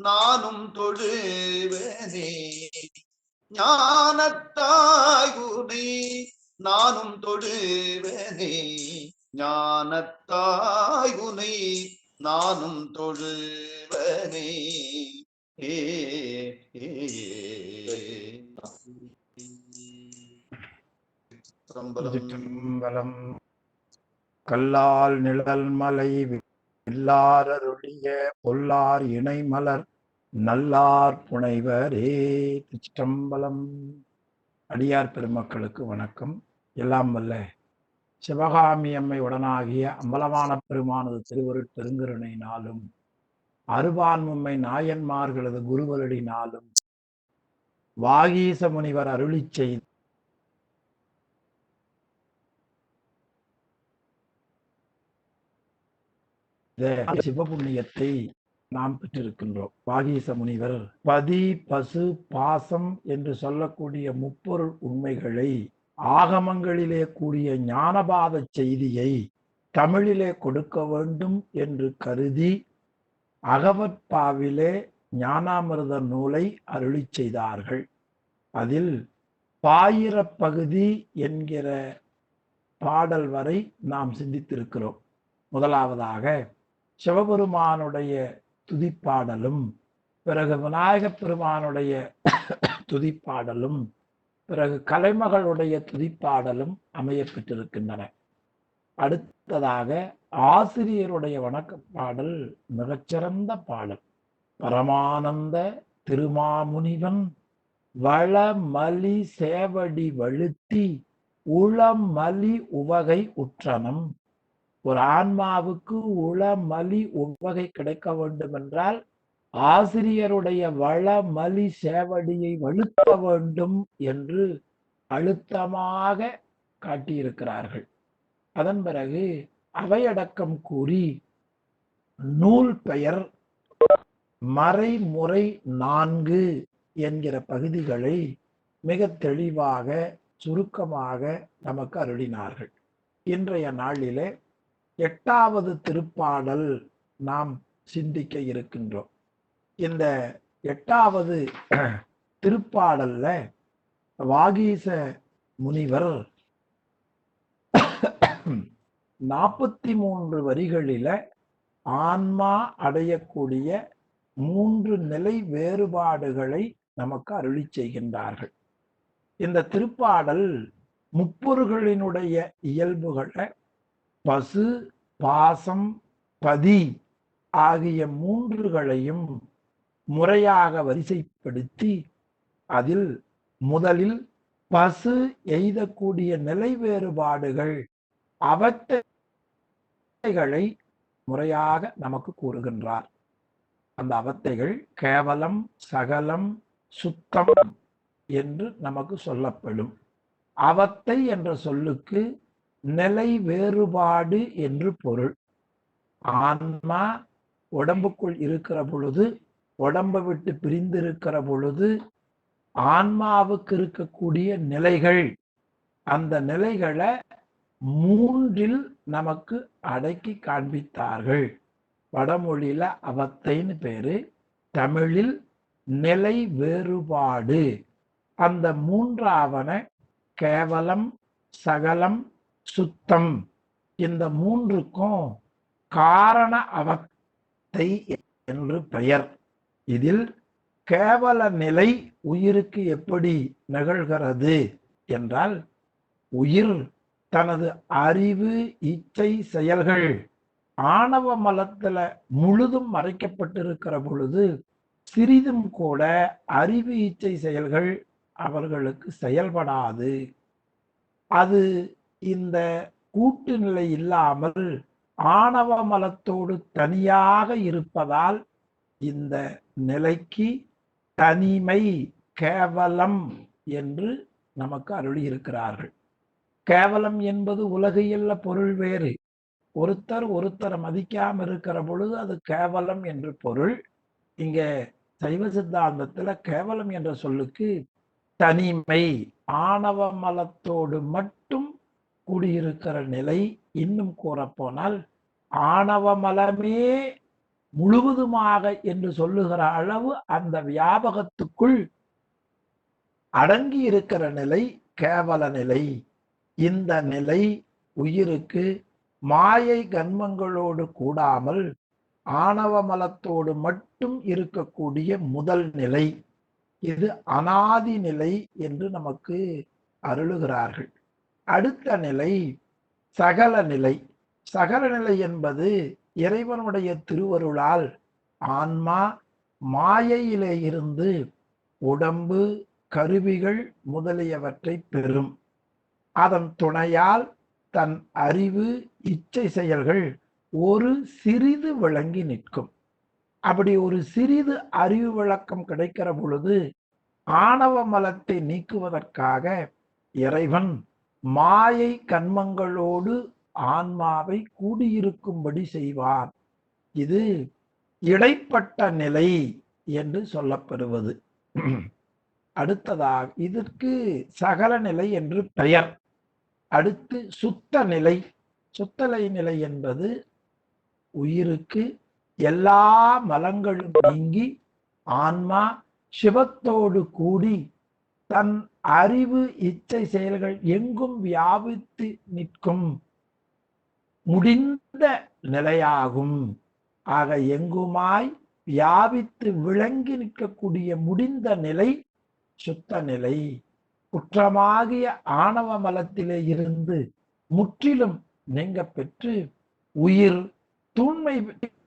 நானும் தொழுவனே. ஞானத்தாயுனை நானும் தொழுவனே. ஞானத்தாயுனை நானும் தொழுவனே. திருச்சிற்றம்பலம். கல்லால் நிழல் மலை வில்லாரருளிய பொல்லார் இணைமலர் நல்லார் புனைவரே. திருச்சிற்றம்பலம். அடியார் பெருமக்களுக்கு வணக்கம். எல்லாம் வல்ல சிவகாமி அம்மை உடனாகிய அம்பலமான பெருமானது திருவருட் பெருங்கருணையினாலும் அருபான்மும்மை நாயன்மார்களது குருவருளினாலும் வாகீச முனிவர் அருளி செய்த சிவபுண்ணியத்தை நாம் பெற்றிருக்கின்றோம். வாகீச முனிவர் பதி பசு பாசம் என்று சொல்லக்கூடிய முப்பொருள் உண்மைகளை ஆகமங்களிலே கூடிய ஞானபாத செய்தியை தமிழிலே கொடுக்க வேண்டும் என்று கருதி அகவற்பாவிலே ஞானாமிர்த நூலை அருளி செய்தார்கள். அதில் பாயிரப்பகுதி என்கிற பாடல் வரை நாம் சிந்தித்திருக்கிறோம். முதலாவதாக சிவபெருமானுடைய துதிப்பாடலும், பிறகு விநாயகப் பெருமானுடைய துதிப்பாடலும், பிறகு கலைமகளுடைய துதிப்பாடலும் அமைய பெற்றிருக்கின்றன. அடுத்ததாக ஆசிரியருடைய வணக்க பாடல் மிகச்சிறந்த பாடல். பரமானந்த திருமாமுனிவன் வளமலி சேவடி வழுத்தி உளமலி உவகை உற்றனம். ஒரு ஆன்மாவுக்கு உளமலி உவகை கிடைக்க வேண்டும் என்றால் ஆசிரியருடைய வளமலி சேவடியை வழுத்த வேண்டும் என்று அழுத்தமாக காட்டியிருக்கிறார்கள். அதன் பிறகு அவையடக்கம் கூறி நூல் பெயர் மறைமுறை 4 என்கிற பகுதிகளை மிக தெளிவாக சுருக்கமாக நமக்கு அருளினார்கள். இன்றைய நாளிலே 8வது திருப்பாடல் நாம் சிந்திக்க இருக்கின்றோம். இந்த 8வது திருப்பாடல்ல வாகீச முனிவர் 43 வரிகளில ஆன்மா அடையக்கூடிய 3 நிலை வேறுபாடுகளை நமக்கு அருளி செய்கின்றார்கள். இந்த திருப்பாடல் முப்பொருள்களினுடைய இயல்புகளை பசு பாசம் பதி ஆகிய 3களையும் முறையாக வரிசைப்படுத்தி அதில் முதலில் பசு எய்தக்கூடிய நிலை வேறுபாடுகள் அவத்தைகளை முறையாக நமக்கு கூறுகின்றார். அந்த அவத்தைகள் கேவலம், சகலம், சுத்தம் என்று நமக்கு சொல்லப்படும். அவத்தை என்ற சொல்லுக்கு நிலை வேறுபாடு என்று பொருள். ஆன்மா உடம்புக்குள் இருக்கிற பொழுது, உடம்பை விட்டு பிரிந்திருக்கிற பொழுது ஆன்மாவுக்கு இருக்கக்கூடிய நிலைகள், அந்த நிலைகளை 3இல் நமக்கு அடக்கி காண்பித்தார்கள். வடமொழியில அவத்தைன்னு பேரு, தமிழில் நிலை வேறுபாடு. அந்த 3ஆவன கேவலம், சகலம், சுத்தம். இந்த 3க்கும் காரண அவத்தை என்று பெயர். இதில் கேவல நிலை உயிருக்கு எப்படி நிகழ்கிறது என்றால், உயிர் தனது அறிவு, இச்சை, செயல்கள் ஆணவ மலத்துல முழுதும் மறைக்கப்பட்டிருக்கிற பொழுது சிறிதும் கூட அறிவு, இச்சை, செயல்கள் அவர்களுக்கு செயல்படாது. அது இந்த கூட்டு நிலை இல்லாமல் ஆணவ மலத்தோடு தனியாக இருப்பதால் இந்த நிலைக்கு தனிமை, கேவலம் என்று நமக்கு அருளி இருக்கிறார்கள். கேவலம் என்பது உலகையுள்ள பொருள் வேறு. ஒருத்தரை மதிக்காம இருக்கிற பொழுது அது கேவலம் என்று பொருள். இங்க சைவ சித்தாந்தத்துல கேவலம் என்ற சொல்லுக்கு தனிமை, ஆணவ மலத்தோடு மட்டும் கூடியிருக்கிற நிலை. இன்னும் கூறப்போனால் ஆணவ மலமே முழுவதுமாக என்று சொல்லுகிற அளவு அந்த வியாபகத்துக்குள் அடங்கி இருக்கிற நிலை கேவல நிலை. இந்த நிலை உயிருக்கு மாயை கன்மங்களோடு கூடாமல் ஆணவ மலத்தோடு மட்டும் இருக்கக்கூடிய முதல் நிலை. இது அனாதி நிலை என்று நமக்கு அருளுகிறார்கள். அடுத்த நிலை சகல நிலை. சகல நிலை என்பது இறைவனுடைய திருவருளால் ஆன்மா மாயையிலே இருந்து உடம்பு கருவிகள் முதலியவற்றை பெறும். அதன் துணையால் தன் அறிவு இச்சை செயல்கள் ஒரு சிறிது விளங்கி நிற்கும். அப்படி ஒரு சிறிது அறிவு விளக்கம் கிடைக்கிற பொழுது ஆணவ மலத்தை நீக்குவதற்காக இறைவன் மாயை கன்மங்களோடு ஆன்மாவை கூடியிருக்கும்படி செய்வார். இது இடைப்பட்ட நிலை என்று சொல்லப்படுவது. அடுத்ததாக இதற்கு சகல நிலை என்று பெயர். அடுத்து சுத்த நிலை. சுத்தலை நிலை என்பது உயிருக்கு எல்லா மலங்களும் நீங்கி ஆன்மா சிவத்தோடு கூடி தன் அறிவு இச்சை செயல்கள் எங்கும் வியாபித்து நிற்கும் முடிந்த நிலையாகும். ஆக எங்குமாய் வியாபித்து விளங்கி நிற்கக்கூடிய முடிந்த நிலை சுத்த நிலை. குற்றமாகிய ஆணவ மலத்திலே இருந்து முற்றிலும் நீங்க பெற்று உயிர்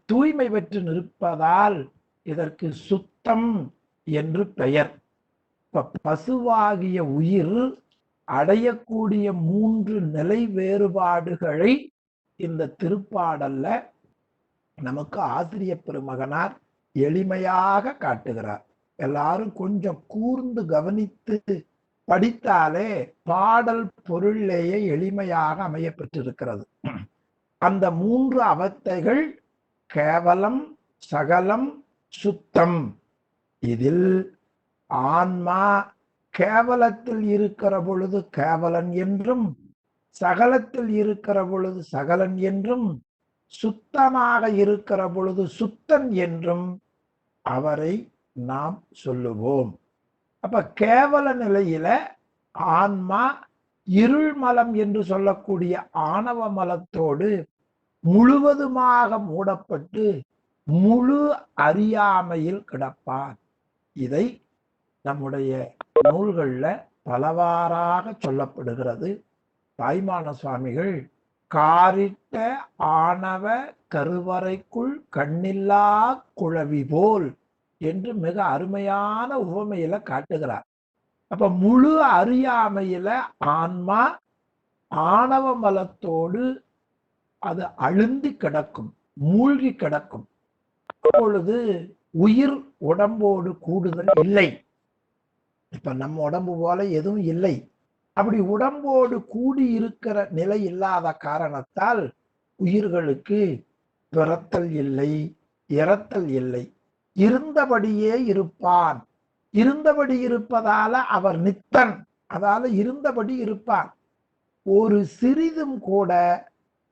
தூய்மை பெற்று நிற்பதால் இதற்கு சுத்தம் என்று பெயர். பசுவாகிய உயிர் அடையக்கூடிய 3 நிலை வேறுபாடுகளை இந்த திருப்பாடல்ல நமக்கு ஆசிரியர் பெருமகனார் எளிமையாக காட்டுகிறார். எல்லாரும் கொஞ்சம் கூர்ந்து கவனித்து படித்தாலே பாடல் பொருளிலேயே எளிமையாக அமைய பெற்றிருக்கிறது. அந்த 3 அவத்தைகள் கேவலம், சகலம், சுத்தம். இதில் ஆன்மா கேவலத்தில் இருக்கிற பொழுது கேவலன் என்றும், சகலத்தில் இருக்கிற பொழுது சகலன் என்றும், சுத்தமாக இருக்கிற பொழுது சுத்தன் என்றும் அவரை நாம் சொல்லுவோம். அப்ப கேவல நிலையில ஆன்மா இருள் மலம் என்று சொல்லக்கூடிய ஆணவ மலத்தோடு முழுவதுமாக மூடப்பட்டு முழு அறியாமையில் கிடப்பான். இதை நம்முடைய நூல்கள்ல பலவாறாக சொல்லப்படுகிறது. தாய்மான சுவாமிகள் காரிட்ட ஆணவ கருவறைக்குள் கண்ணில்லா குழவி போல் என்று மிக அருமையான உவமையில காட்டுகிறார். அப்ப முழு அறியாமையில ஆன்மா ஆணவ மலத்தோடு அது அழுந்தி கிடக்கும், மூழ்கி கிடக்கும். அப்பொழுது உயிர் உடம்போடு கூடுதல் இல்லை. இப்ப நம்ம உடம்பு போல எதுவும் இல்லை. அப்படி உடம்போடு கூடி இருக்கிற நிலை இல்லாத காரணத்தால் உயிர்களுக்கு பிறத்தல் இல்லை, இறத்தல் இல்லை. இருந்தபடியே இருப்பான். இருந்தபடி இருப்பதால அவர் நித்தன், அதால இருந்தபடி இருப்பான். ஒரு சிறிதும் கூட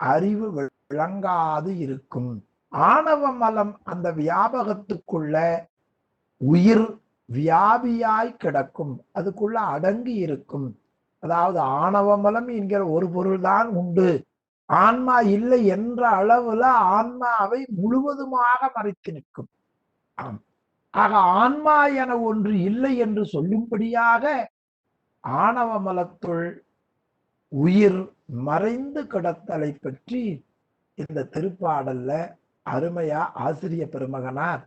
அறிவு விளங்காது இருக்கும். ஆணவ மலம் அந்த வியாபகத்துக்குள்ள உயிர் வியாபியாய் கிடக்கும், அதுக்குள்ள அடங்கி இருக்கும். அதாவது ஆணவ மலம் என்கிற ஒரு பொருள்தான் உண்டு. ஆன்மா இல்லை என்ற அளவுல ஆன்மாவை முழுவதுமாக மறைத்து நிற்கும். ஆம், ஆக ஆன்மா என ஒன்று இல்லை என்று சொல்லும்படியாக ஆணவ மலத்துள் உயிர் மறைந்து கிடத்தலை பற்றி இந்த திருப்பாடல்ல அருமையா ஆசிரியர் பெருமகனார்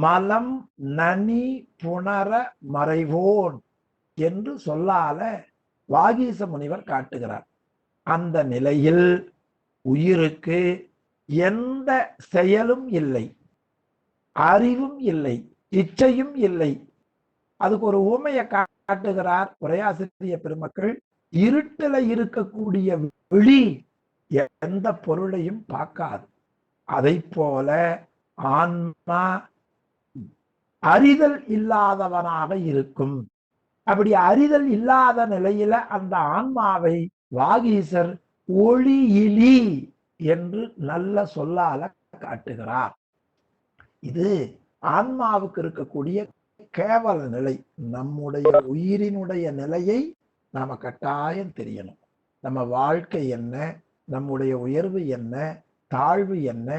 மலம் நனி புணர மறைவோன் என்று சொல்லால வாகீச முனிவர் காட்டுகிறார். அந்த நிலையில் உயிருக்கு எந்த செயலும் இல்லை, அறிவும் இல்லை, இச்சையும் இல்லை. அதுக்கு ஒரு உவமையை காட்டுகிறார் உரையாசிரியர் பெருமக்கள். இருட்டில இருக்கக்கூடிய விழி எந்த பொருளையும் பார்க்காது. அதை போல ஆன்மா அறிதல் இல்லாதவனாக இருக்கும். அப்படி அறிதல் இல்லாத நிலையில அந்த ஆன்மாவை வாகீசர் ஒளியிலி என்று நல்ல சொல்லால காட்டுகிறார். இது ஆன்மாவுக்கு இருக்கக்கூடிய கேவல நிலை. நம்முடைய உயிரினுடைய நிலையை நாம கட்டாயம் தெரியணும். நம்ம வாழ்க்கை என்ன, நம்முடைய உயர்வு என்ன, தாழ்வு என்ன,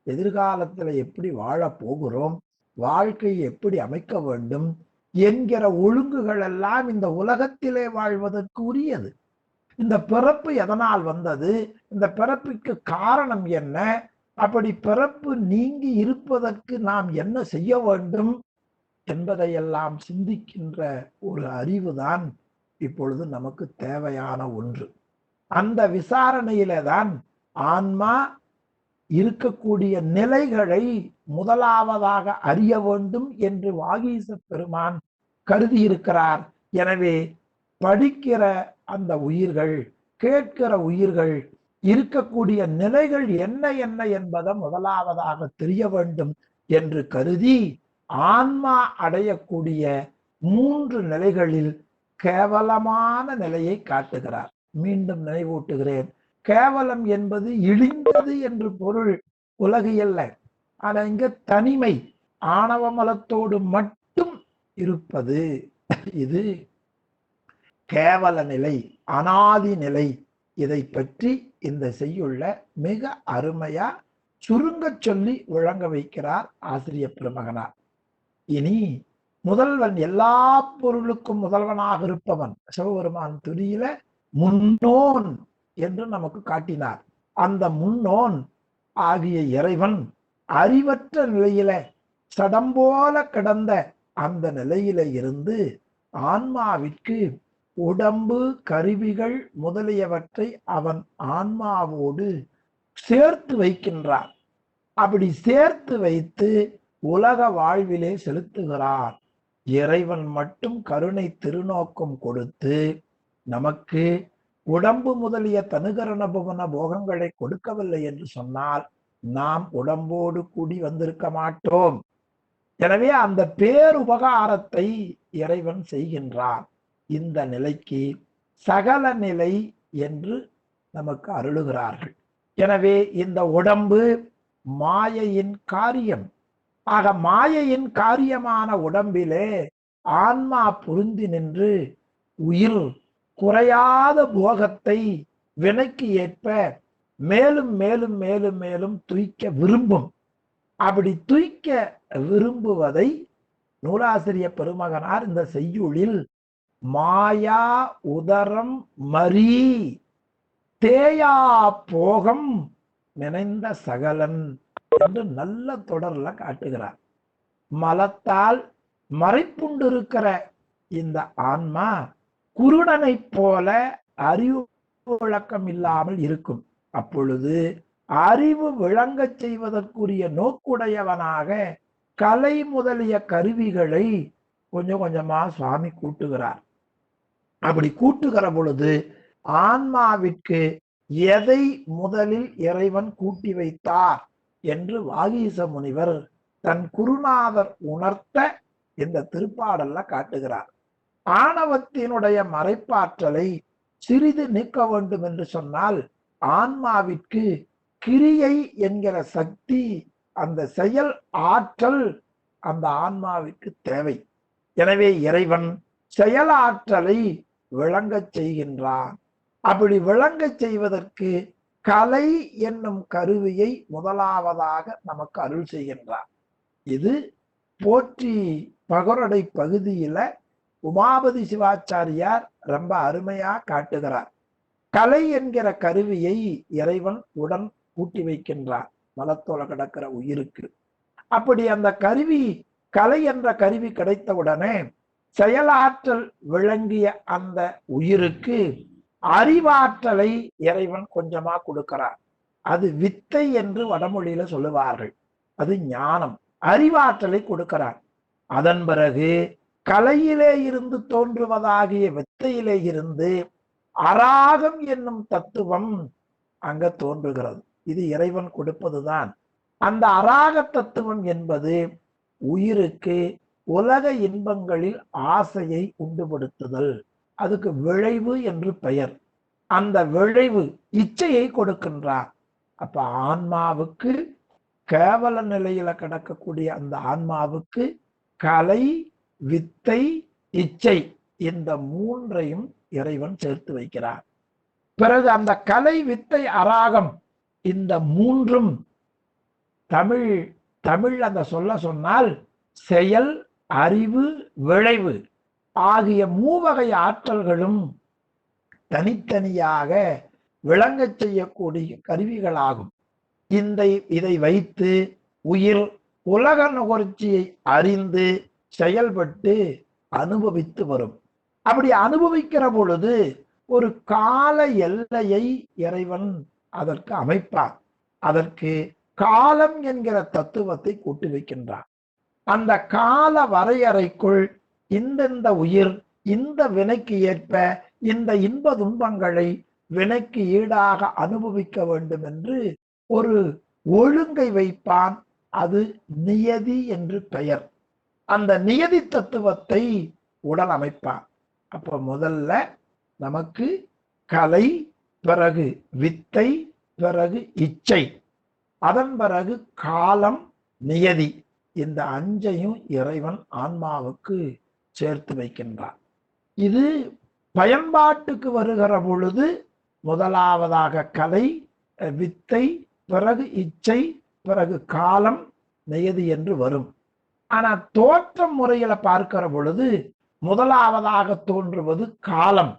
எதிர்காலத்துல எப்படி வாழ போகிறோம், வாழ்க்கையை எப்படி அமைக்க வேண்டும் என்கிற ஒழுங்குகள் எல்லாம் இந்த உலகத்திலே வாழ்வதற்கு உரியது. இந்த பிறப்பு எதனால் வந்தது, இந்த பிறப்புக்கு காரணம் என்ன, அப்படி பிறப்பு நீங்கி இருப்பதற்கு நாம் என்ன செய்ய வேண்டும் என்பதையெல்லாம் சிந்திக்கின்ற ஒரு அறிவுதான் இப்பொழுது நமக்கு தேவையான ஒன்று. அந்த விசாரணையில தான் ஆன்மா இருக்கக்கூடிய நிலைகளை முதலாவதாக அறிய வேண்டும் என்று வாகீச பெருமான் கருதி இருக்கிறார். எனவே படிக்கிற அந்த உயிர்கள், கேட்கிற உயிர்கள் இருக்கக்கூடிய நிலைகள் என்ன என்ன என்பதை முதலாவதாக தெரிய வேண்டும் என்று கருதி ஆன்மா அடையக்கூடிய 3 நிலைகளில் கேவலமான நிலையை காட்டுகிறார். மீண்டும் நினைவூட்டுகிறேன், கேவலம் என்பது இழிந்தது என்று பொருள் உலகியல்ல. ஆனா இங்க தனிமை, ஆணவ மலத்தோடு மட்டும் இருப்பது, இது கேவல நிலை, அனாதி நிலை. இதை பற்றி இந்த செய்யுள்ள மிக அருமையா சுருங்க சொல்லி விளங்க வைக்கிறார் ஆசிரிய பெருமகனார். இனி முதல்வன், எல்லா பொருளுக்கும் முதல்வனாக இருப்பவன் சிவபெருமான் துதியில முன்னோன் என்று நமக்கு காட்டினார். அந்த முன்னோன் ஆகிய இறைவன் அறிவற்ற நிலையில சடம்போல கிடந்த அந்த நிலையில இருந்து ஆன்மாவிற்கு உடம்பு, கருவிகள் முதலியவற்றை அவன் ஆன்மாவோடு சேர்த்து வைக்கின்றான். அப்படி சேர்த்து வைத்து உலக வாழ்விலே செலுத்துகிறான். இறைவன் மட்டும் கருணை திருநோக்கம் கொடுத்து நமக்கு உடம்பு முதலிய தனுகரண புவன போகங்களை கொடுக்கவில்லை என்று சொன்னால் நாம் உடம்போடு கூடி வந்திருக்க மாட்டோம். எனவே அந்த பேருபகாரத்தை இறைவன் செய்கின்றான். இந்த நிலைக்கு சகல நிலை என்று நமக்கு அருளுகிறார்கள். எனவே இந்த உடம்பு மாயையின் காரியம். ஆக மாயையின் காரியமான உடம்பிலே ஆன்மா பொருந்தி நின்று உயிர் குறையாத போகத்தை வினைக்கு ஏற்ப மேலும் மேலும் மேலும் மேலும் துய்க்க விரும்பும். அப்படி துய்க்க விரும்புவதை நூலாசிரிய பெருமகனார் இந்த செய்யுளில் மாயா உதரம் மறி தேயா போகம் நினைந்த சகலன் என்று நல்ல தொடர்ல காட்டுகிறார். மலத்தால் மறைப்புண்டிருக்கிற இந்த ஆன்மா குருடனை போல அறிவு விளக்கம் இல்லாமல் இருக்கும். அப்பொழுது அறிவு விளங்க செய்வதற்குரிய நோக்குடையவனாக கலை முதலிய கருவிகளை கொஞ்சம் கொஞ்சமா சுவாமி கூட்டுகிறார். அப்படி கூட்டுகிற பொழுது ஆன்மாவிற்கு எதை முதலில் இறைவன் கூட்டி வைத்தார் என்று வாகீச முனிவர் தன் குருநாதர் உணர்த்த இந்த திருப்பாடல்ல காட்டுகிறார். ஆணவத்தினுடைய மறைப்பாற்றலை சிறிது நீக்க வேண்டும் என்று சொன்னால் ஆன்மாவிற்கு கிரியை என்கிற சக்தி, அந்த செயல் ஆற்றல் அந்த ஆன்மாவிற்கு தேவை. எனவே இறைவன் செயலாற்றலை விளங்கச் செய்கின்றான். அப்படி விளங்கச் செய்வதற்கு கலை என்னும் கருவியை முதலாவதாக நமக்கு அருள் செய்கின்றார். இது போற்றி பகரடை பகுதியில உமாபதி சிவாச்சாரியார் ரொம்ப அருமையா காட்டுகிறார். கலை என்கிற கருவியை இறைவன் உடன் கூட்டி வைக்கின்றார் மலத்தோல கிடக்கிற உயிருக்கு. அப்படி அந்த கருவி, கலை என்ற கருவி கிடைத்தவுடனே செயலாற்றல் விளங்கிய அந்த உயிருக்கு அறிவாற்றலை இறைவன் கொஞ்சமா கொடுக்கிறார். அது வித்தை என்று வடமொழியில சொல்லுவார்கள். அது ஞானம், அறிவாற்றலை கொடுக்கிறார். அதன் பிறகு கலையிலே இருந்து தோன்றுவதாகிய வித்தையிலே இருந்து அராகம் என்னும் தத்துவம் அங்க தோன்றுகிறது. இது இறைவன் கொடுப்பதுதான். அந்த அராக தத்துவம் என்பது உயிருக்கு உலக இன்பங்களில் ஆசையை உண்டுபடுத்துதல். அதுக்கு விளைவு என்று பெயர். அந்த விளைவு இச்சையை கொடுக்கின்றார். அப்ப ஆன்மாவுக்கு கேவல நிலையில கிடக்கக்கூடிய அந்த ஆன்மாவுக்கு கலை, வித்தை, இச்சை இந்த மூன்றையும் இறைவன் சேர்த்து வைக்கிறார். பிறகு அந்த கலை, வித்தை, அராகம் இந்த மூன்றும் தமிழ் அந்த சொன்னால் செயல், அறிவு, விளைவு ஆகிய மூவகை ஆற்றல்களும் தனித்தனியாக விளங்கச் செய்யக்கூடிய கருவிகளாகும். இதை வைத்து உயிர் உலக நுகர்ச்சியை அறிந்து செயல்பட்டு அனுபவித்து வரும். அப்படி அனுபவிக்கிற பொழுது ஒரு கால எல்லையை இறைவன் அதற்கு அமைப்பார். அதற்கு காலம் என்கிற தத்துவத்தை கூட்டி வைக்கின்றார். அந்த கால வரையறைக்குள் இந்த உயிர் இந்த வினைக்கு ஏற்ப இந்த இன்ப துன்பங்களை வினைக்கு ஈடாக அனுபவிக்க வேண்டும் என்று ஒரு ஒழுங்கை வைப்பான். அது நியதி என்று பெயர். அந்த நியதி தத்துவத்தை உடல் அமைப்பான். அப்ப முதல்ல நமக்கு கலை, பிறகு வித்தை, பிறகு இச்சை, அதன் பிறகு காலம், நியதி, இந்த அஞ்சையும் இறைவன் ஆன்மாவுக்கு சேர்த்து வைக்கின்றான். இது பயன்பாட்டுக்கு வருகிற பொழுது முதலாவதாக கலை, வித்தை, பிறகு இச்சை, பிறகு காலம், நியதி என்று வரும். ஆனா தோற்றம் முறையில பார்க்கிற பொழுது முதலாவதாக தோன்றுவது காலம்,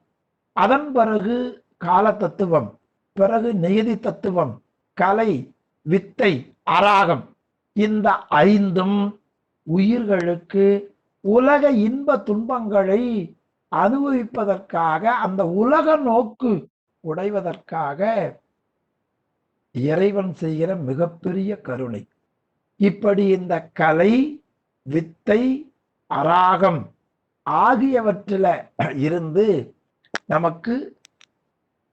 அதன் பிறகு கால தத்துவம், பிறகு நியதி தத்துவம், கலை, வித்தை, அராகம். இந்த ஐந்தும் உயிர்களுக்கு உலக இன்ப துன்பங்களை அனுபவிப்பதற்காக, அந்த உலக நோக்கு உடைவதற்காக இறைவன் செய்கிற மிகப்பெரிய கருணை. இப்படி இந்த கலை, வித்தை, அராகம் ஆகியவற்றில இருந்து நமக்கு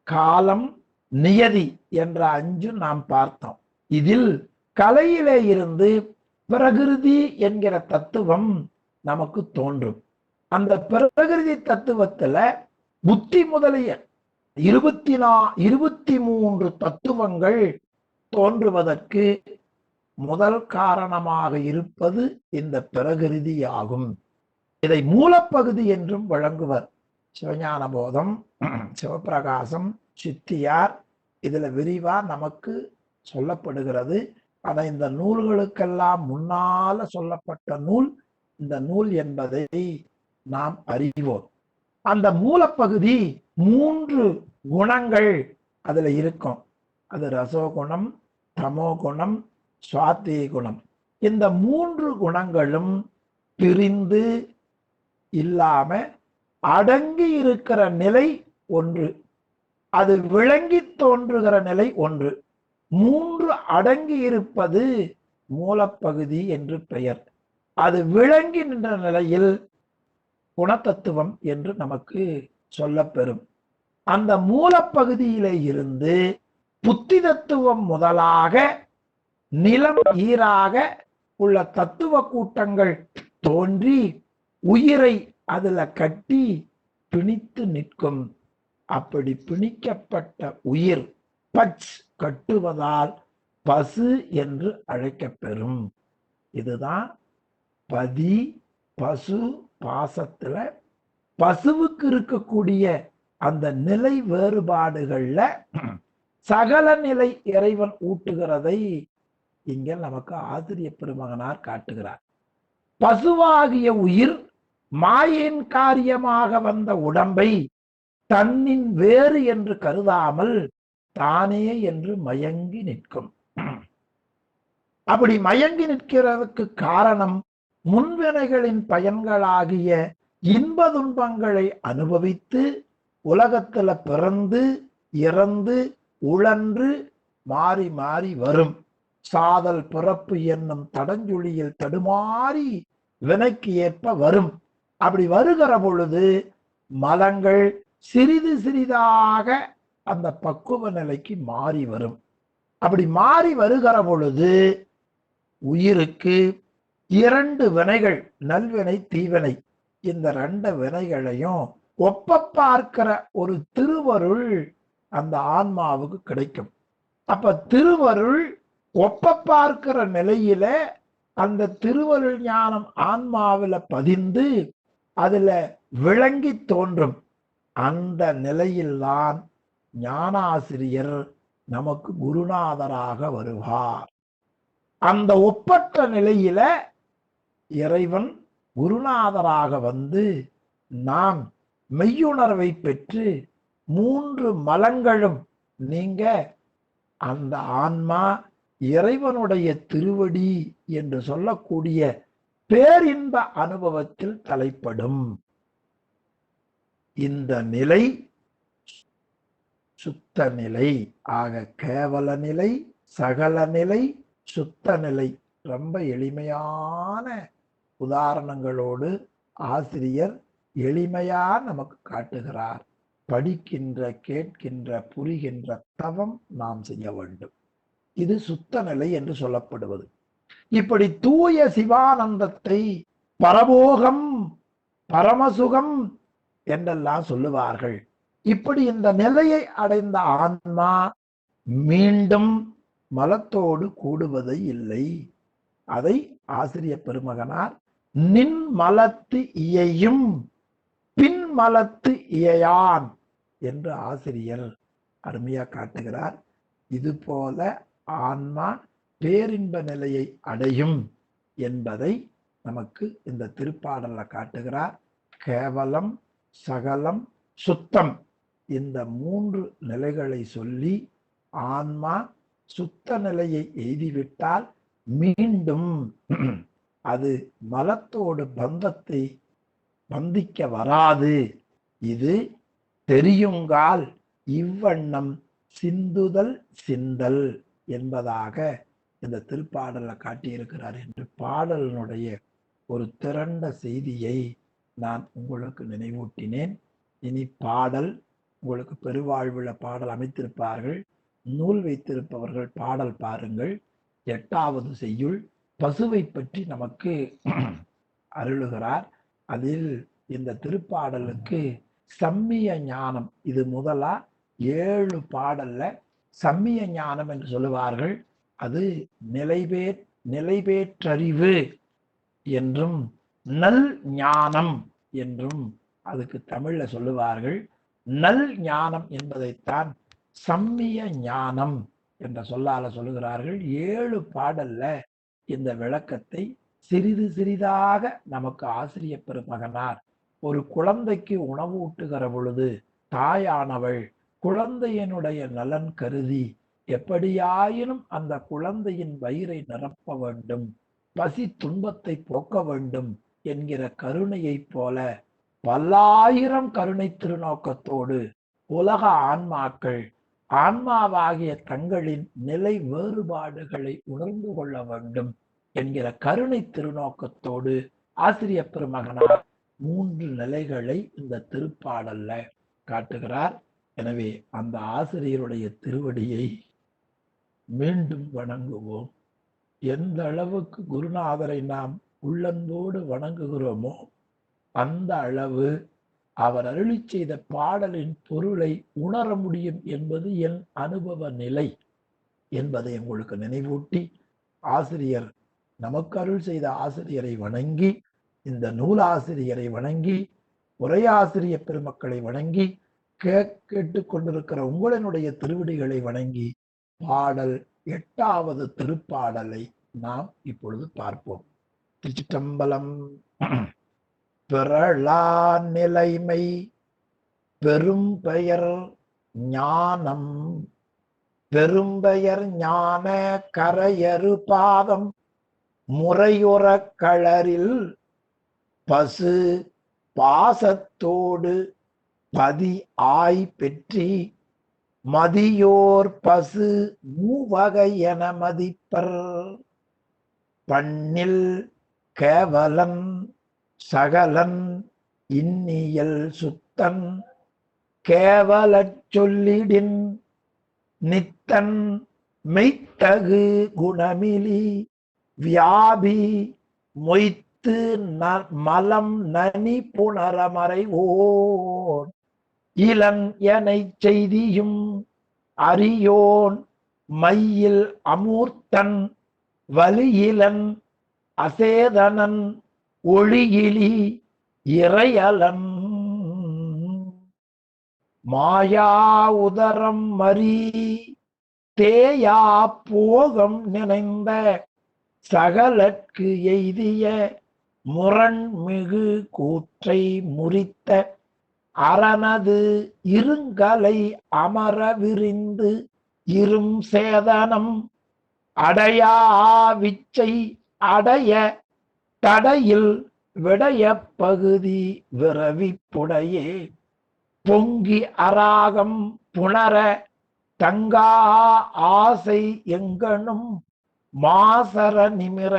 காலம், நியதி என்ற அஞ்சு நாம் பார்த்தோம். இதில் கலையிலே இருந்து பிரகிருதி என்கிற தத்துவம் நமக்கு தோன்றும். அந்த பிரகிருதி தத்துவத்துல புத்தி முதலிய 23 தத்துவங்கள் தோன்றுவதற்கு முதல் காரணமாக இருப்பது இந்த பிரகிருதி ஆகும். இதை மூலப்பகுதி என்றும் வழங்குவர். சிவஞான போதம், சிவப்பிரகாசம், சித்தியார் இதுல விரிவா நமக்கு சொல்லப்படுகிறது. ஆனா இந்த நூல்களுக்கெல்லாம் முன்னால சொல்லப்பட்ட நூல் இந்த நூல் என்பதை நாம் அறிவோம். அந்த மூலப்பகுதி 3 குணங்கள் அதுல இருக்கும். அது ரசோகுணம், தமோகுணம், சுவாத்தி குணம். இந்த 3 குணங்களும் பிரிந்து இல்லாம அடங்கி இருக்கிற நிலை ஒன்று, அது விளங்கி தோன்றுகிற நிலை ஒன்று. 3 அடங்கி இருப்பது மூலப்பகுதி என்று பெயர். அது விளங்கி நின்ற நிலையில் குணத்தத்துவம் என்று நமக்கு சொல்லப்பெறும். அந்த மூலப்பகுதியிலே இருந்து புத்தி தத்துவம் முதலாக நிலம் ஈராக உள்ள தத்துவ கூட்டங்கள் தோன்றி உயிரை அதுல கட்டி பிணித்து நிற்கும். அப்படி பிணிக்கப்பட்ட உயிர் பச் கட்டுவதால் பசு என்று அழைக்கப்பெறும். இதுதான் பதி பசு பாசத்துல பசுவுக்கு இருக்கக்கூடிய அந்த நிலை வேறுபாடுகள்ல சகல நிலை இறைவன் ஊட்டுகிறதை இங்க நமக்கு ஆசிரிய பெருமகனார் காட்டுகிறார். பசுவாகிய உயிர் மாயின் காரியமாக வந்த உடம்பை தன்னின் வேறு என்று கருதாமல் தானே என்று மயங்கி நிற்கும். அப்படி மயங்கி நிற்கிறதுக்கு காரணம் முன்வினைகளின் பயன்களாகிய இன்ப துன்பங்களை அனுபவித்து உலகத்துல பிறந்து இறந்து உழன்று மாறி மாறி வரும் சாதல் பிறப்பு என்னும் தடஞ்சுழியில் தடுமாறி வினைக்கு ஏற்ப வரும். அப்படி வருகிற பொழுது மலங்கள் சிறிது சிறிதாக அந்த பக்குவ நிலைக்கு மாறி வரும். அப்படி மாறி வருகிற பொழுது உயிருக்கு 2 வினைகள், நல்வினை தீவினை, இந்த 2 வினைகளையும் ஒப்ப பார்க்கிற ஒரு திருவருள் அந்த ஆன்மாவுக்கு கிடைக்கும். அப்ப திருவருள் ஒப்ப பார்க்கிற நிலையில அந்த திருவருள் ஞானம் ஆன்மாவில பதிந்து அதுல விளங்கி தோன்றும். அந்த நிலையில்தான் ஞானாசிரியர் நமக்கு குருநாதராக வருவார். அந்த ஒப்பற்ற நிலையில இறைவன் குருநாதராக வந்து நாம் மெய்யுணர்வை பெற்று 3 மலங்களும் நீங்க அந்த ஆன்மா இறைவனுடைய திருவடி என்று சொல்லக்கூடிய பேரின்ப அனுபவத்தில் தலைப்படும். இந்த நிலை சுத்த நிலை. ஆக கேவல நிலை, சகல நிலை, சுத்த நிலை. ரொம்ப எளிமையான உதாரணங்களோடு ஆசிரியர் எளிமையா நமக்கு காட்டுகிறார். படிக்கின்ற, கேட்கின்ற, புரிகின்ற தவம் நாம் செய்ய வேண்டும். இது சுத்த நிலை என்று சொல்லப்படுவது. இப்படி தூய சிவானந்தத்தை பரபோகம், பரமசுகம் என்றெல்லாம் சொல்லுவார்கள். இப்படி இந்த நிலையை அடைந்த ஆன்மா மீண்டும் மலத்தோடு கூடுவது இல்லை. அதை ஆசிரியர் பெருமகனார் நின் மலத்து இயையும் பின் மலத்து இயையான் என்று ஆசிரியர் அருமையா காட்டுகிறார். இது போல ஆன்மா பேரின்ப நிலையை அடையும் என்பதை நமக்கு இந்த திருப்பாடல்ல காட்டுகிறார். கேவலம், சகலம், சுத்தம் இந்த 3 நிலைகளை சொல்லி ஆன்மா சுத்த நிலையை எய்திவிட்டால் மீண்டும் அது மலத்தோடு பந்தத்தை பந்திக்க வராது. இது தெரியுங்கால் இவ்வண்ணம் சிந்துதல் சிந்தல் என்பதாக இந்த திருப்பாடல காட்டியிருக்கிறார் என்று பாடலினுடைய ஒரு திரண்ட செய்தியை நான் உங்களுக்கு நினைவூட்டினேன். இனி பாடல் உங்களுக்கு பெருவாழ்வுள்ள பாடல் அமைத்திருப்பார்கள். நூல் வைத்திருப்பவர்கள் பாடல் பாருங்கள். 8வது செய்யுள் பசுவை பற்றி நமக்கு அருளுகிறார். அதில் இந்த திருப்பாடலுக்கு சம்மிய ஞானம், இது முதலா 7 பாடல்ல சம்மிய ஞானம் என்று சொல்லுவார்கள். அது நிலைபேற்றறிவு என்றும் நல் ஞானம் என்றும் அதுக்கு தமிழ்ல சொல்லுவார்கள். நல் ஞானம் என்பதைத்தான் சம்மிய ஞானம் என்ற சொல்லால சொல்லுகிறார்கள். 7 பாடல்ல இந்த விளக்கத்தை சிறிது சிறிதாக நமக்கு ஆசிரியர் பெருமகனார் ஒரு குழந்தைக்கு உணவு ஊட்டுகிற பொழுது தாயானவள் குழந்தையினுடைய நலன் கருதி எப்படியாயினும் அந்த குழந்தையின் வயிறை நிரப்ப வேண்டும், பசி துன்பத்தை போக்க வேண்டும் என்கிற கருணையைப் போல பல்லாயிரம் கருணை திருநோக்கத்தோடு உலக ஆன்மாக்கள் ஆன்மாவாகிய தங்களின் நிலை வேறுபாடுகளை உணர்ந்து கொள்ள வேண்டும் என்கிற கருணை திருநோக்கத்தோடு ஆசிரியர் பெருமகனார் 3 நிலைகளை இந்த திருப்பாடல்ல காட்டுகிறார். எனவே அந்த ஆசிரியருடைய திருவடியை மீண்டும் வணங்குவோம். எந்த அளவுக்கு குருநாதரை நாம் உள்ளன்போடு வணங்குகிறோமோ அந்த அளவு அவர் அருளி செய்த பாடலின் பொருளை உணர முடியும் என்பது என் அனுபவ நிலை என்பதை உங்களுக்கு நினைவூட்டி, ஆசிரியர் நமக்கு அருள் செய்த ஆசிரியரை வணங்கி, இந்த நூலாசிரியரை வணங்கி, உரையாசிரியர் பெருமக்களை வணங்கி, கேட்டுக்கொண்டிருக்கிற உங்களினுடைய திருவடிகளை வணங்கி பாடல் 8வது திருப்பாடலை நாம் இப்பொழுது பார்ப்போம். திருச்சிற்றம்பலம். பிறழா நிலைமை பெரும் பெயர் ஞானம், பெரும்பெயர் ஞான கரையறு பாதம் முறையுற களரில் பசு பாசத்தோடு பதி ஆய் பெற்றி மதியோர் பசு மூவகை என மதிப்பர். பண்ணில் கேவலன் சகலன் இன்னியல் சுத்தன் கேவலச் சொல்லிடின் நித்தன் மெய்த்தகு குணமிலி வியாபி மொய்த்து மலம் நனி புணரமறைவோன் இளன் எனை செய்தியும் அறியோன் மையில் அமூர்த்தன் வலியிலன் அசேதனன் ஒளியிலி இறையலன் மாயா உதரம் மறி தேயா போகம் நினைந்த சகலற்கு எய்திய முரண்மிகு கூற்றை முறித்த அரணது இருங்கலை அமர விரிந்து இரும் சேதனம் அடையா விச்சை அடைய தடையில் விடைய பகுதி விரவிப்புடையே பொங்கி அராகம் புணர தங்கா ஆசை எங்கனும் மாசர நிமிர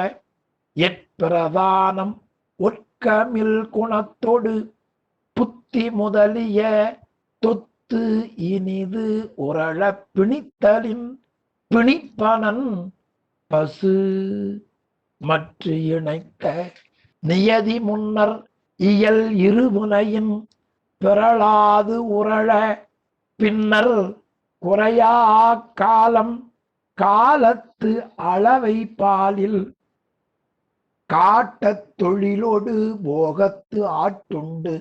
எற்பிரதானம் ஒற்கமில் குணத்தொடு புத்தி முதலிய தொத்து இனிது உரள பிணித்தலின் பிணிப்பனன் பசு மற்ற இணைக்க நியதி முன்னர் இயல் இருமுனையின் பிறளாது உரள பின்னர் குறையா காலம் காலத்து அளவை பாலில் காட்டத் தொழிலோடு போகத்து ஆட்டுண்டு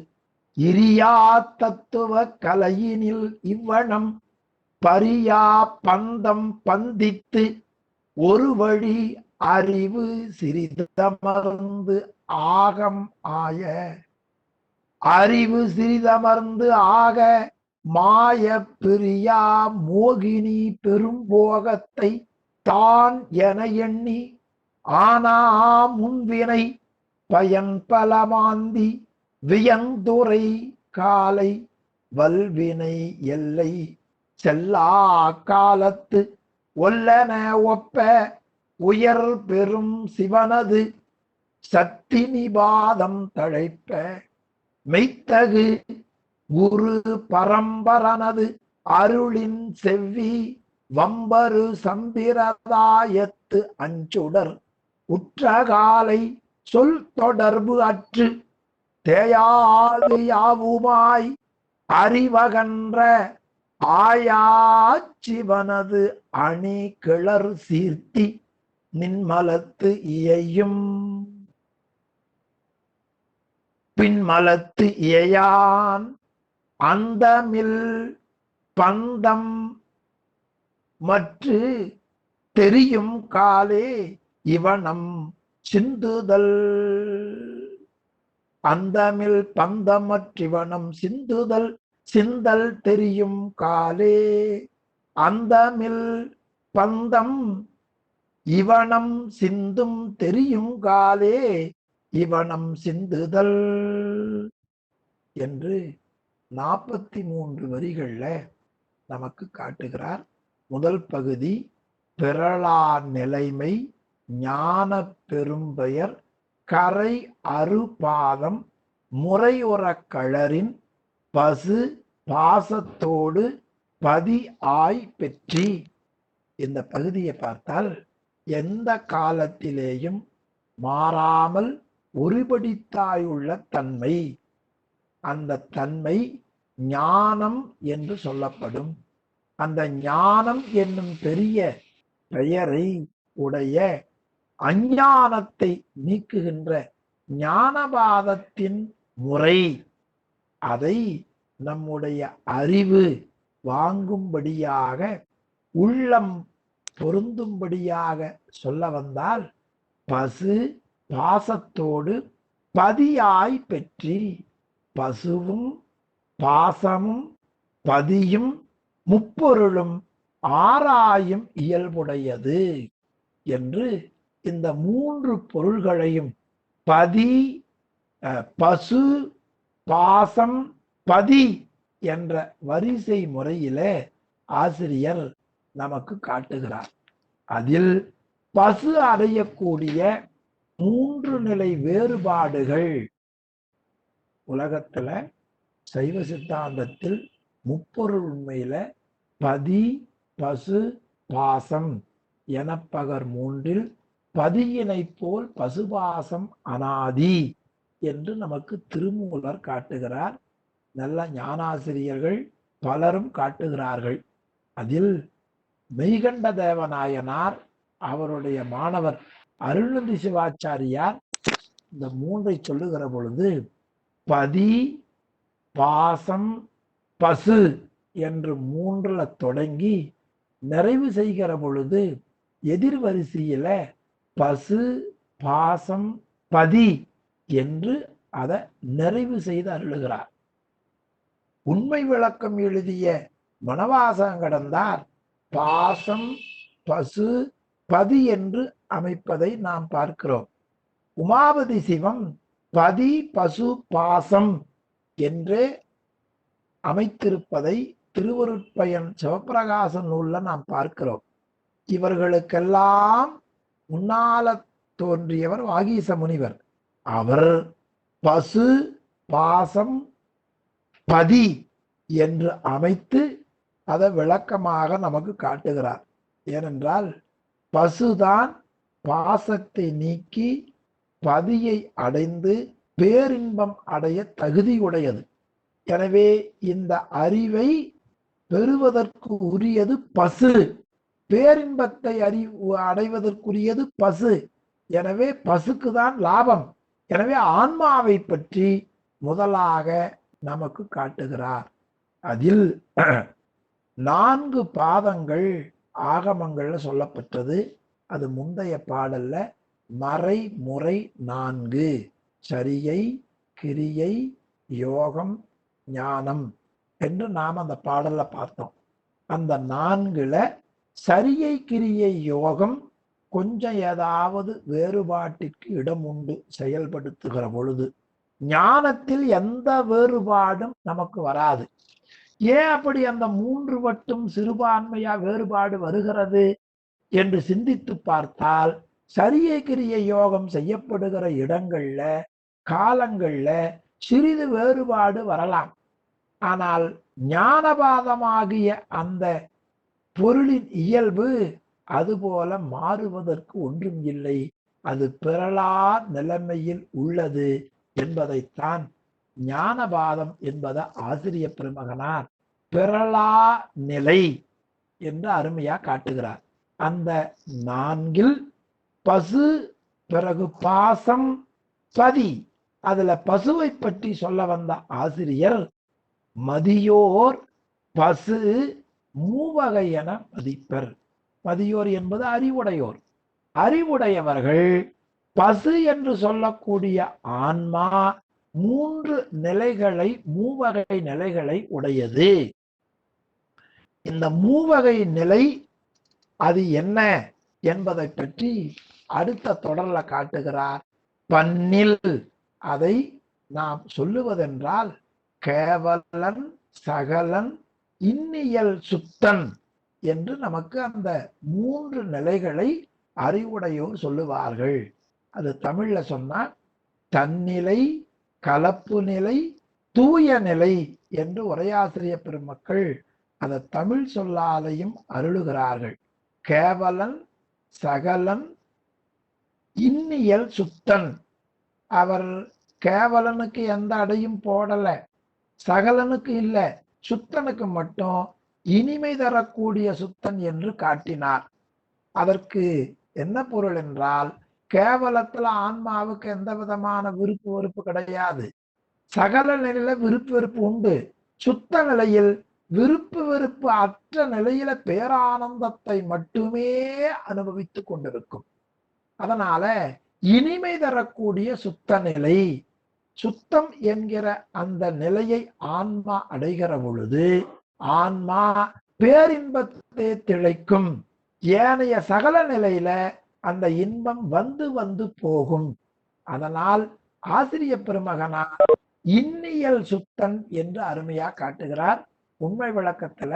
இரியா தத்துவ கலையினில் இவ்வனம் பரியா பந்தம் பந்தித்து ஒரு வழி அறிவு சிறிதமர்ந்து ஆகம் ஆய அறிவு சிறிதமர்ந்து ஆக மாய பிரியா மோகினி பெரும்போகத்தை தான் என எண்ணி ஆனா முன்வினை பயன் பலமாந்தி வியந்துரை காலை வல்வினை எல்லை செல்லா காலத்து ஒல்லன ஒப்ப உயர் பெரும் சிவனது சக்தி நிபாதம் தழைப்ப மெய்த்தகு குரு பரம்பரனது அருளின் செவ்வி வம்பரு சம்பிரதாயத்து அஞ்சுடர் உற்றகாலை சொல் தொடர்பு அற்று தேயாது யாவுமாய் அறிவகன்ற ஆயாச்சிவனது அணி கிளர் சீர்த்தி நின்மலத்து இயையும் பின்மலத்து இயையான் அந்தமில் பந்தம் மற்று தெரியும் காலே இவனம் சிந்துதல் அந்தமில் பந்தமற்றிவனம் சிந்துதல் சிந்தல் தெரியும் காலே அந்தமில் பந்தம் இவனம் சிந்தும் தெரியும் காலே இவனம் சிந்துதல் என்று 43 வரிகள்ல நமக்கு காட்டுகிறார். முதல் பகுதி பிறளா நிலைமை ஞான பெரும்பெயர் கரை அறுபாதம் முறையுற கழறின் பசு பாசத்தோடு பதி ஆய் பெற்றி. இந்த பகுதியை பார்த்தால் எந்த காலத்திலேயும் மாறாமல் ஒருபடித்தாயுள்ள தன்மை, அந்த தன்மை ஞானம் என்று சொல்லப்படும். அந்த ஞானம் என்னும் பெரிய பெயரை உடைய அஞ்ஞானத்தை நீக்குகின்ற ஞானபாதத்தின் முறை, அதை நம்முடைய அறிவு வாங்கும்படியாக உள்ளம் பொருந்தும்படியாக சொல்ல வந்தால் பசு பாசத்தோடு பதியாய் பெற்றி, பசுவும் பாசமும் பதியும் முப்பொருளும் ஆராயும் இயல்புடையது என்று இந்த 3 பொருள்களையும் பதி பசு பாசம் பதி என்ற வரிசை முறையிலே ஆசிரியர் நமக்கு காட்டுகிறார். அதில் பசு அடையக்கூடிய 3 நிலை வேறுபாடுகள் உலகத்துல சைவ சித்தாந்தத்தில் முப்பொருள் உண்மையில பதி பசு பாசம் எனப்பகர் 3ல் பதியினை போல் பசுபாசம் அனாதி என்று நமக்கு திருமூலர் காட்டுகிறார். நல்ல ஞானாசிரியர்கள் பலரும் காட்டுகிறார்கள். அதில் மெய்கண்ட தேவநாயனார் அவருடைய மாணவர் அருள்நந்தி சிவாச்சாரியார் இந்த மூன்றை சொல்லுகிற பொழுது பதி பாசம் பசு என்று மூன்றுல தொடங்கி நிறைவு செய்கிற பொழுது எதிர்வரிசையில பசு பாசம் பதி என்று அதை நிறைவு செய்து அருளுகிறார். உண்மை விளக்கம் எழுதிய மணவாசகடந்தார் பாசம் பசு பதி என்று அமைப்பதை நாம் பார்க்கிறோம். உமாபதி சிவம் பதி பசு பாசம் என்றே அமைத்திருப்பதை திருவருட்பயன் சிவப்பிரகாச நூல்ல நாம் பார்க்கிறோம். இவர்களுக்கெல்லாம் முன்னால தோன்றியவர் வாகீச முனிவர். அவர் பசு பாசம் பதி என்று அமைத்து அதை விளக்கமாக நமக்கு காட்டுகிறார். ஏனென்றால் பசுதான் பாசத்தை நீக்கி பதியை அடைந்து பேரின்பம் அடைய தகுதியுடையது. எனவே இந்த அறிவை பெறுவதற்கு உரியது பசு, பேரின்பத்தை அடைவதற்குரியது பசு. எனவே பசுக்குதான் லாபம். எனவே ஆன்மாவை பற்றி முதலாக நமக்கு காட்டுகிறார். அதில் 4 பாதங்கள் ஆகமங்கள்ல சொல்லப்பட்டது. அது முந்தைய பாடல்ல மறை முறை 4 சரியை கிரியை யோகம் ஞானம் என்று நாம் அந்த பாடல்ல பார்த்தோம். அந்த 4ல சரியை கிரியை யோகம் கொஞ்சம் ஏதாவது வேறுபாட்டிற்கு இடம் உண்டு செயல்படுத்துகிற பொழுது. ஞானத்தில் எந்த வேறுபாடும் நமக்கு வராது. ஏன் அப்படி அந்த 3 மட்டும் சிறுபான்மையா வேறுபாடு வருகிறது என்று சிந்தித்து பார்த்தால் சரியை கிரியை யோகம் செய்யப்படுகிற இடங்கள்ல காலங்கள்ல சிறிது வேறுபாடு வரலாம். ஆனால் ஞானபாதமாகிய அந்த பொருளின் இயல்பு அதுபோல மாறுவதற்கு ஒன்றும் இல்லை. அது பிறளா நிலைமையில் உள்ளது என்பதைத்தான் ஞானபாதம் என்பதை ஆசிரிய பெருமகனார் பிறளா நிலை என்று அருமையா காட்டுகிறார். அந்த 4ல் பசு, பிறகு பாசம், பதி. அதுல பசுவை பற்றி சொல்ல வந்த ஆசிரியர் மதியோர் பசு மூவகை என மதிப்பர். மதியோர் என்பது அறிவுடையோர். அறிவுடையவர்கள் பசு என்று சொல்லக்கூடிய ஆன்மா 3 நிலைகளை, மூவகை நிலைகளை உடையது. இந்த மூவகை நிலை அது என்ன என்பதை பற்றி அடுத்த தொடர்ல காட்டுகிறார். பன்னில் அதை நாம் சொல்லுவதென்றால் கேவலன் சகலன் இன்னியல் சுத்தன் என்று நமக்கு அந்த 3 நிலைகளை அறிவுடையோர் சொல்லுவார்கள். அது தமிழ்ல சொன்னா தன்னிலை, கலப்பு நிலை, தூய நிலை என்று உரையாசிரிய பெருமக்கள் அந்த தமிழ் சொல்லாலையும் அருளுகிறார்கள். கேவலன் சகலன் இன்னியல் சுத்தன். அவர் கேவலனுக்கு எந்த அடையும் போடல, சகலனுக்கு இல்ல, சுத்தனுக்கு மட்டும் இனிமை தரக்கூடிய சுத்தன் என்று காட்டினார். அதற்கு என்ன பொருள் என்றால், கேவலத்துல ஆன்மாவுக்கு எந்த விதமான விருப்பு வெறுப்பு கிடையாது. சகல நிலையில விருப்பு வெறுப்பு உண்டு. சுத்த நிலையில் விருப்பு வெறுப்பு அற்ற நிலையில பேரானந்தத்தை மட்டுமே அனுபவித்து கொண்டிருக்கும். அதனால இனிமை தரக்கூடிய சுத்த நிலை, சுத்தம் என்கிற அந்த நிலையை ஆன்மா அடைகிற பொழுது ஆன்மா பேரின்பத்தை திளைக்கும். ஏனைய சகல நிலையில அந்த இன்பம் வந்து வந்து போகும். அதனால் ஆசிரிய பெருமகனார் இன்னியல் சுத்தன் என்று அருமையா காட்டுகிறார். உண்மை விளக்கத்துல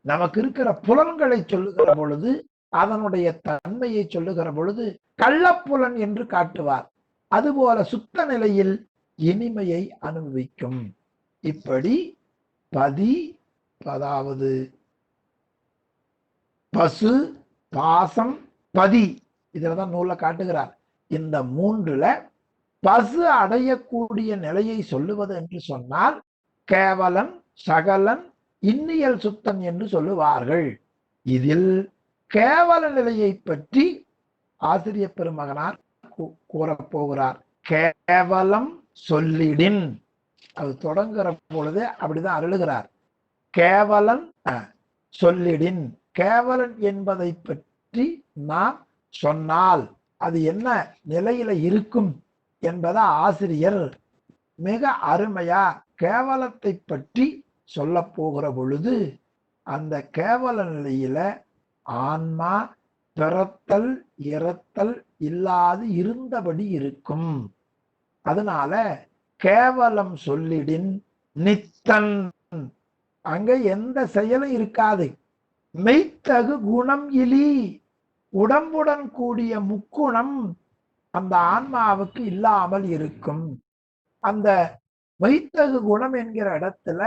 நமக்கு இருக்கிற புலன்களை சொல்லுகிற பொழுது, அதனுடைய தன்மையை சொல்லுகிற பொழுது கள்ளப்புலன் என்று காட்டுவார். அதுபோல சுத்த நிலையில் இனிமையை அனுபவிக்கும். இப்படி பதி, அதாவது பசு, பாசம், பதி, இதுலதான் நூல்ல காட்டுகிறார். இந்த 3ல பசு அடையக்கூடிய நிலையை சொல்லுவது என்று சொன்னால் கேவலன் சகலன் இன்னியல் சுத்தம் என்று சொல்லுவார்கள். இதில் கேவல நிலையை பற்றி ஆசிரியர் பெருமகனார் கூறப்போகிறார். கேவலம் சொல்லிடின், அது தொடங்குற பொழுது அப்படிதான் அருளுகிறார். கேவலன் சொல்லிடின், கேவலன் என்பதை பற்றி நாம் சொன்னால் அது என்ன நிலையில இருக்கும் என்பதை ஆசிரியர் மிக அருமையா கேவலத்தை பற்றி சொல்ல போகிற பொழுது, அந்த கேவல நிலையில ஆன்மா பிறத்தல் இறத்தல் இல்லாது இருந்தபடி இருக்கும். அதனால கேவலம் சொல்லிடின் நித்தன், அங்க எந்த செயலும் இருக்காது. மெய்த்தகு குணம் இலி, உடம்புடன் கூடிய முக்குணம் அந்த ஆன்மாவுக்கு இல்லாமல் இருக்கும். அந்த மெய்த்தகு குணம் என்கிற இடத்துல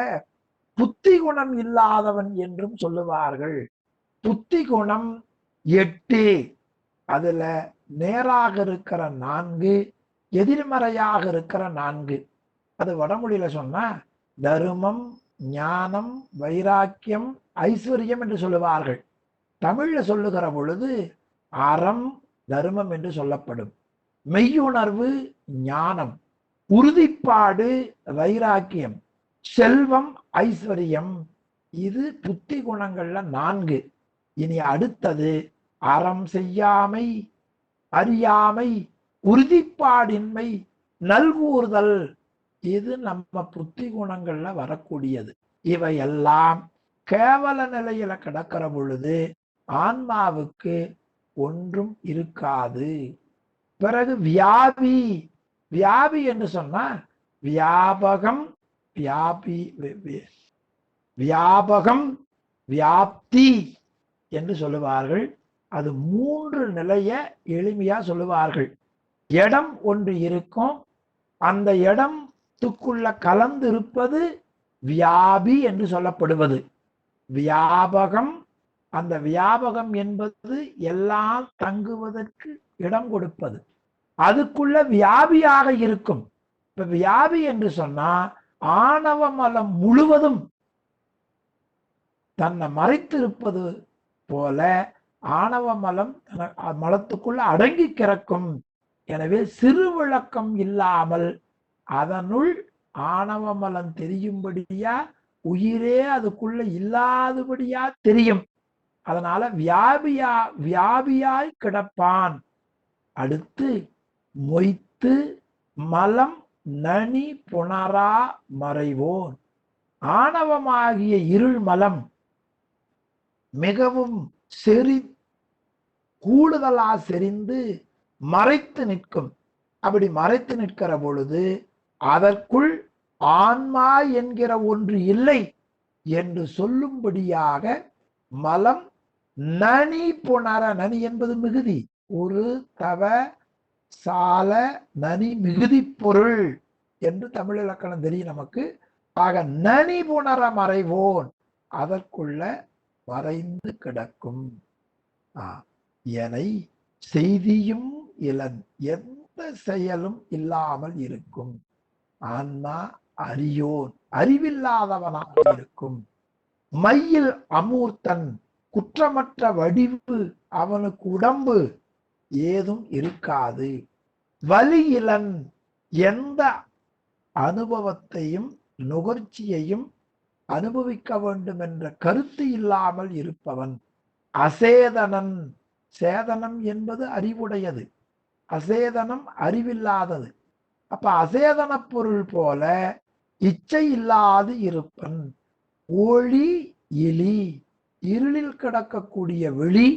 புத்தி குணம் இல்லாதவன் என்றும் சொல்லுவார்கள். புத்தி குணம் 8, அதுல நேராக இருக்கிற 4, எதிர்மறையாக இருக்கிற 4. அது வடமொழியில சொன்னா தருமம், ஞானம், வைராக்கியம், ஐஸ்வர்யம் என்று சொல்லுவார்கள். தமிழ்ல சொல்லுகிற பொழுது அறம், தர்மம் என்று சொல்லப்படும். மெய்யுணர்வு ஞானம், உறுதிப்பாடு வைராக்கியம், செல்வம் ஐஸ்வர்யம். இது புத்தி குணங்கள்ல 4. இனி அடுத்தது அறம் செய்யாமை, அறியாமை, உறுதிப்பாடின்மை, நல்கூறுதல். இது நம்ம புத்தி குணங்கள்ல வரக்கூடியது. இவையெல்லாம் கேவல நிலையில கிடக்கிற பொழுது ஆன்மாவுக்கு ஒன்றும் இருக்காது. பிறகு வியாபி, வியாபி என்று சொன்னா வியாபகம், வியாபி, வியாபகம், வியாப்தி என்று சொல்லுவார்கள். அது 3 நிலைய எளிமையா சொல்லுவார்கள். இடம் ஒன்று இருக்கும், அந்த இடத்துக்குள்ள கலந்து இருப்பது வியாபி என்று சொல்லப்படுவது. வியாபகம், அந்த வியாபகம் என்பது எல்லாம் தங்குவதற்கு இடம் கொடுப்பது, அதுக்குள்ள வியாபியாக இருக்கும். இப்ப வியாபி என்று சொன்னா ஆணவ மலம் முழுவதும் தன்னை மறைத்திருப்பது போல ஆணவ மலம் மலத்துக்குள்ள அடங்கி கிடக்கும். எனவே சிறு விளக்கம் இல்லாமல் அதனுள் ஆணவ மலம் தெரியும்படியா, உயிரே அதுக்குள்ள இல்லாதபடியா தெரியும். அதனால வியாபியாய் கிடப்பான். அடுத்து மொய்த்து மலம் நனி புணரா மறைவோன், ஆணவமாகிய இருள் மலம் மிகவும் கூடுதலா செறிந்து மறைத்து நிற்கும். அப்படி மறைத்து நிற்கிற பொழுது அதற்குள் ஆன்மா என்கிற ஒன்று இல்லை என்று சொல்லும்படியாக மலம் நனி புணர, நனி என்பது மிகுதி, ஒரு தவ சால நனி மிகுதி பொருள் என்று தமிழ் இலக்கணம் தெரியும் நமக்கு. ஆக நனி புணர மறைவோன், அதற்குள்ள மறைந்து கிடக்கும். எனை செய்தியும் இளன், எந்த செயலும் இல்லாமல் இருக்கும். ஆன்மா அறியோன், அறிவில்லாதவனாக இருக்கும். மையில் அமூர்த்தன், குற்றமற்ற வடிவு, அவனுக்கு உடம்பு ஏதும் இருக்காது. வலியிலன், எந்த அனுபவத்தையும் நுகர்ச்சியையும் அனுபவிக்க வேண்டும் என்ற கருத்து இல்லாமல் இருப்பவன். அசேதனன், சேதனம் என்பது அறிவுடையது, அசேதனம் அறிவில்லாதது. அப்ப அசேதன பொருள் போல இச்சை இல்லாது இருப்பன். ஒளி இலி, இருளில் கிடக்கக்கூடிய வெளி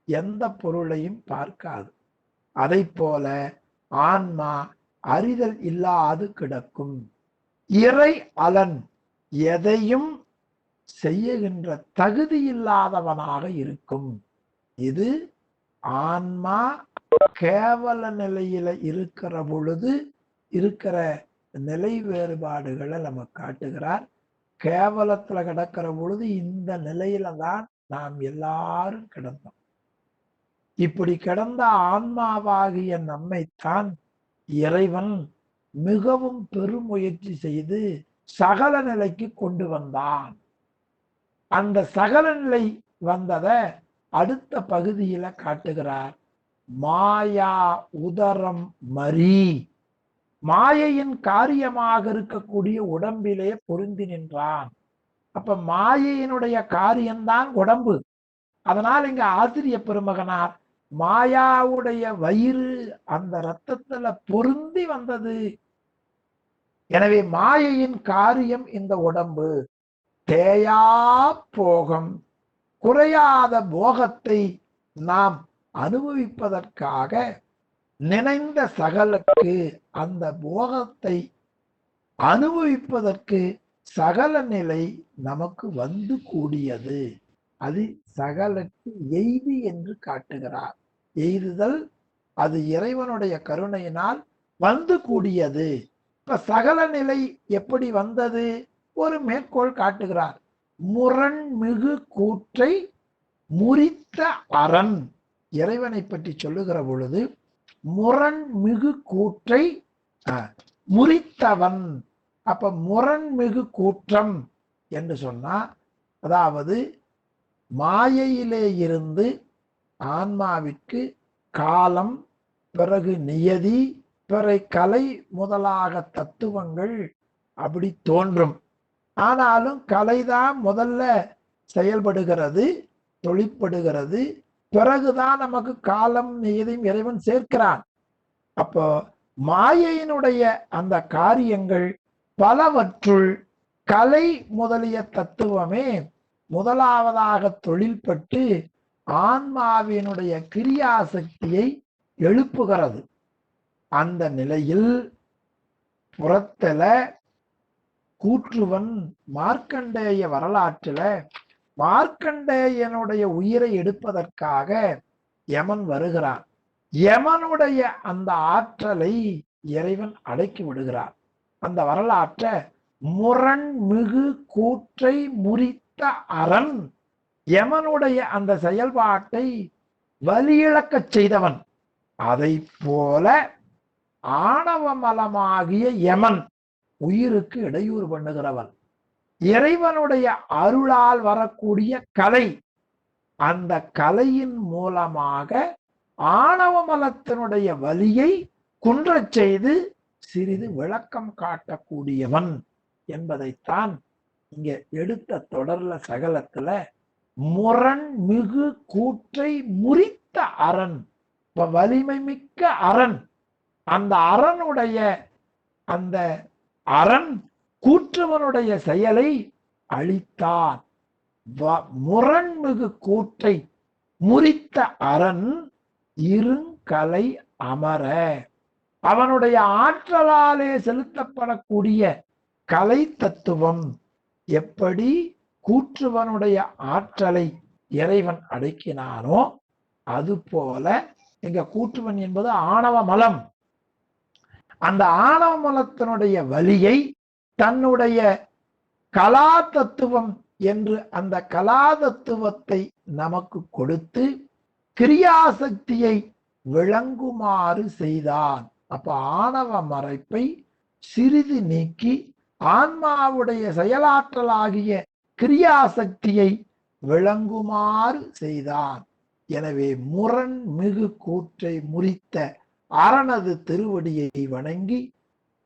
எந்த பொருளையும் பார்க்காது. அதை போல ஆன்மா அறிதல் இல்லாது கிடக்கும். இறை அலன், எதையும் செய்யுகின்ற தகுதி இல்லாதவனாக இருக்கும். இது ஆன்மா கேவல நிலையில இருக்கிற பொழுது இருக்கிற நிலை வேறுபாடுகளை நம்ம காட்டுகிறார். கேவலத்துல கிடக்கிற பொழுது இந்த நிலையில தான் நாம் எல்லாரும் கிடந்தோம். இப்படி கிடந்த ஆன்மாவாகிய நம்மைத்தான் இறைவன் மிகவும் பெருமுயற்சி செய்து சகல நிலைக்கு கொண்டு வந்தான். அந்த சகல நிலை வந்தத அடுத்த பகுதியில காட்டுகிறார். மாயா உதரம் மறி, மாயையின் காரியமாக இருக்கக்கூடிய உடம்பிலே பொருந்தி நின்றான். அப்ப மாயையினுடைய காரியம்தான் உடம்பு. அதனால் இங்க ஆசிரிய பெருமகனார் மாயாவுடைய வயிறு அந்த இரத்தத்துல பொருந்தி வந்தது. எனவே மாயையின் காரியம் இந்த உடம்பு. தேயா போகம், குறையாத போகத்தை நாம் அனுபவிப்பதற்காக நினைந்த சகலுக்கு அந்த போகத்தை அனுபவிப்பதற்கு சகல நிலை நமக்கு வந்து கூடியது. அது சகலுக்கு எய்தி என்று காட்டுகிறார். எய்துதல் அது இறைவனுடைய கருணையினால் வந்து கூடியது. இப்ப சகல நிலை எப்படி வந்தது? ஒரு மேற்கோள் காட்டுகிறார். முரண்மிகு கூற்றை முறித்த அரண். இறைவனை பற்றி சொல்லுகிற பொழுது முரண்மிகு கூற்றை முறித்தவன். அப்ப முரண்மிகு கூற்றம் என்று சொன்னா, அதாவது மாயையிலே இருந்து ஆன்மாவிற்கு காலம், பிறகு நியதி, பிறை கலை முதலாக தத்துவங்கள் அப்படி தோன்றும். ஆனாலும் கலைதான் முதல்ல செயல்படுகிறது, தொழிற்படுகிறது. பிறகுதான் நமக்கு காலம் நியதியும் இறைவன் சேர்க்கிறான். அப்போ மாயையினுடைய அந்த காரியங்கள் பலவற்றுள் கலை முதலிய தத்துவமே முதலாவதாக தொழில்பட்டு ஆன்மாவினுடைய கிரியாசக்தியை எழுப்புகிறது. அந்த நிலையில் புறத்தில கூற்றுவன் மார்க்கண்டேய வரலாற்றில மார்க்கண்டேயனுடைய உயிரை எடுப்பதற்காக யமன் வருகிறான். யமனுடைய அந்த ஆற்றலை இறைவன் அடக்கி விடுகிறார். அந்த வரலாற்றை முரண்மிகு கூற்றை முறித்த அரண், யமனுடைய அந்த செயல்பாட்டை வலியிழக்கச் செய்தவன். அதை போல ஆணவமலமாகிய யமன் உயிருக்கு இடையூறு பண்ணுகிறவன். இறைவனுடைய அருளால் வரக்கூடிய கலை, அந்த கலையின் மூலமாக ஆணவமலத்தினுடைய வலியை குன்றச் செய்து சிறிது விளக்கம் காட்டக்கூடியவன் என்பதைத்தான் இங்க எடுத்த தொடர்ல சகலத்துல முரண் மிகு கூற்றை முறித்த அரண், வலிமை மிக்க அரண். அந்த அரணுடைய அந்த அரண் கூற்றுவனுடைய செயலை அழித்தான். முரண்மிகு கூற்றை முறித்த அரண் இருங்கலை அமர, அவனுடைய ஆற்றலாலே செலுத்தப்படக்கூடிய கலை தத்துவம் எப்படி கூற்றுவனுடைய ஆற்றலை இறைவன் அடக்கினானோ அதுபோல எங்க கூற்றுவன் என்பது ஆணவ மலம். அந்த ஆணவ மலத்தினுடைய வலியை தன்னுடைய கலா தத்துவம் என்று அந்த கலா தத்துவத்தை நமக்கு கொடுத்து கிரியாசக்தியை விளங்குமாறு செய்தான். அப்ப ஆணவ மறைப்பை சிறிது நீக்கி ஆன்மாவுடைய செயலாற்றலாகிய கிரியாசக்தியை விளங்குமாறு செய்தான். எனவே முரண் மிகு கூற்றை முறித்த அரணது திருவடியை வணங்கி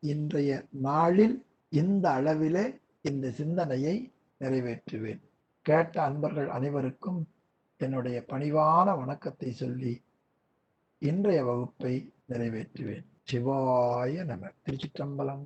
இன்றைய நாளில் இந்த அளவிலே இந்த சிந்தனையை நிறைவேற்றுவேன். கேட்ட அன்பர்கள் அனைவருக்கும் என்னுடைய பணிவான வணக்கத்தை சொல்லி இன்றைய வகுப்பை நிறைவேற்றுவேன். சிவாய நம. திருச்சிற்றம்பலம்.